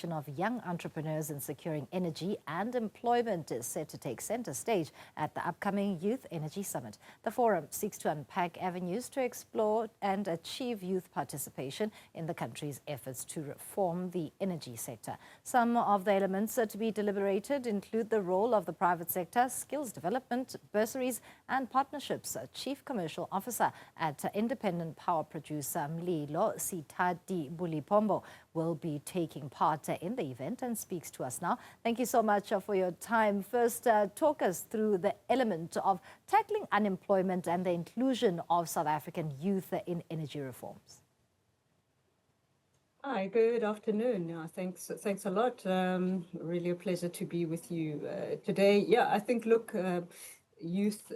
participation of young entrepreneurs in securing energy and employment is set to take center stage at the upcoming Youth Energy Summit. The forum seeks to unpack avenues to explore and achieve youth participation in the country's efforts to reform the energy sector. Some of the elements to be deliberated include the role of the private sector, skills development, bursaries and partnerships. Chief Commercial Officer at independent power producer Mulilo CCO Bolipombo will be taking part in the event and speaks to us now. Thank you so much for your time. First, talk us through the element of tackling unemployment and the inclusion of South African youth in energy reforms. Hi, good afternoon. Thanks a lot. Really a pleasure to be with you today. Yeah, I think, look, youth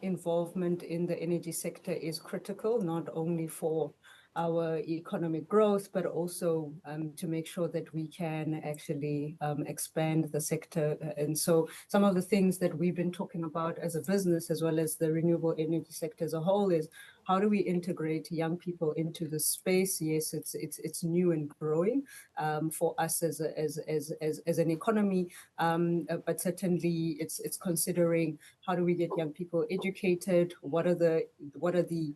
involvement in the energy sector is critical, not only for our economic growth, but also to make sure that we can actually expand the sector. And so some of the things that we've been talking about as a business, as well as the renewable energy sector as a whole, is how do we integrate young people into the space? Yes, it's new and growing for us as an economy, but certainly it's considering how do we get young people educated? What are the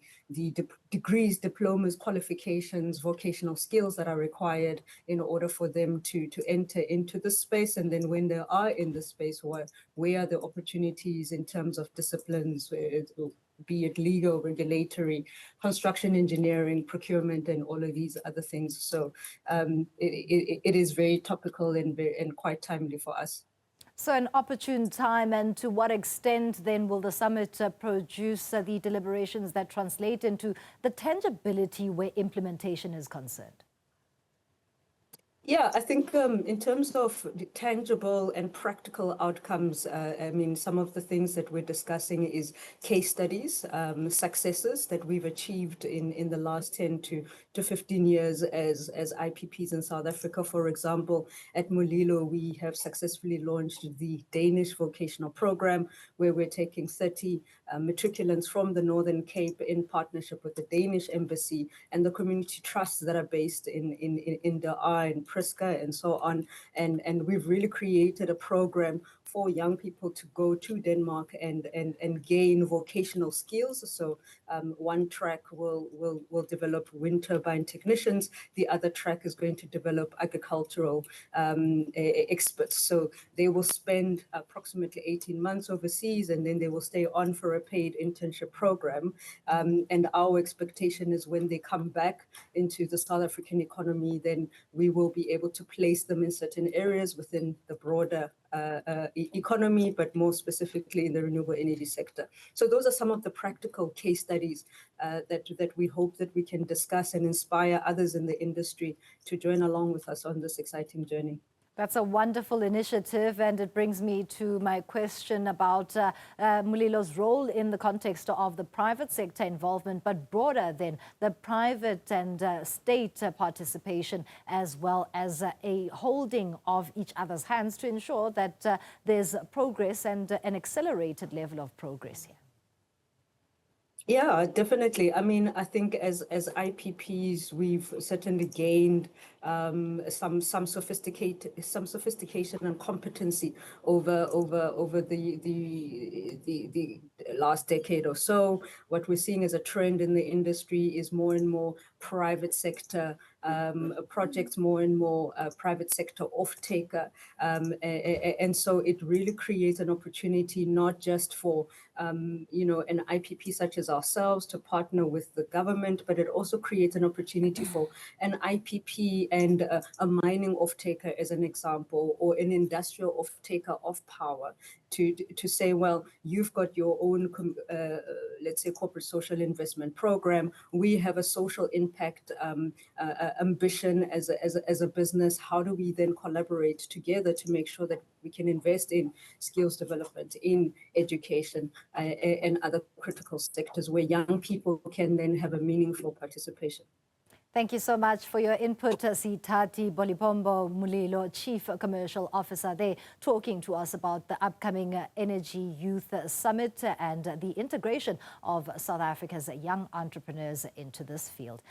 degrees, diplomas, qualifications, vocational skills that are required in order for them to enter into the space? And then when they are in the space, where are the opportunities in terms of disciplines, be it legal, regulatory, construction, engineering, procurement, and all of these other things. So it is very topical and quite timely for us. So an opportune time, and to what extent then will the summit produce the deliberations that translate into the tangibility where implementation is concerned? Yeah, I think in terms of the tangible and practical outcomes, I mean, some of the things that we're discussing is case studies, successes that we've achieved in the last 10 to 15 years as IPPs in South Africa. For example, at Mulilo, we have successfully launched the Danish vocational program, where we're taking 30 matriculants from the Northern Cape in partnership with the Danish embassy and the community trusts that are based in the and Priska and so on. And we've really created a program for young people to go to Denmark and gain vocational skills. So one track will develop wind turbine technicians. The other track is going to develop agricultural experts. So they will spend approximately 18 months overseas, and then they will stay on for a paid internship program. And our expectation is when they come back into the South African economy, then we will be able to place them in certain areas within the broader economy, but more specifically in the renewable energy sector. So those are some of the practical case studies that we hope that we can discuss and inspire others in the industry to join along with us on this exciting journey. That's a wonderful initiative, and it brings me to my question about Mulilo's role in the context of the private sector involvement, but broader than the private and state participation, as well as a holding of each other's hands to ensure that there's progress and an accelerated level of progress here. Yeah, definitely. I mean, I think as IPPs, we've certainly gained some sophistication and competency over the last decade or so. What we're seeing as a trend in the industry is more and more private sector projects, more and more private sector off-taker. And so it really creates an opportunity not just for, an IPP such as ourselves to partner with the government, but it also creates an opportunity for an IPP and a mining off-taker, as an example, or an industrial off-taker of power to say, well, you've got your own, let's say, corporate social investment program. We have a social impact ambition as a business. How do we then collaborate together to make sure that we can invest in skills development, in education, and other critical sectors where young people can then have a meaningful participation? Thank you so much for your input, Seithati Bolipombo, Mulilo, Chief Commercial Officer there, talking to us about the upcoming Energy Youth Summit and the integration of South Africa's young entrepreneurs into this field.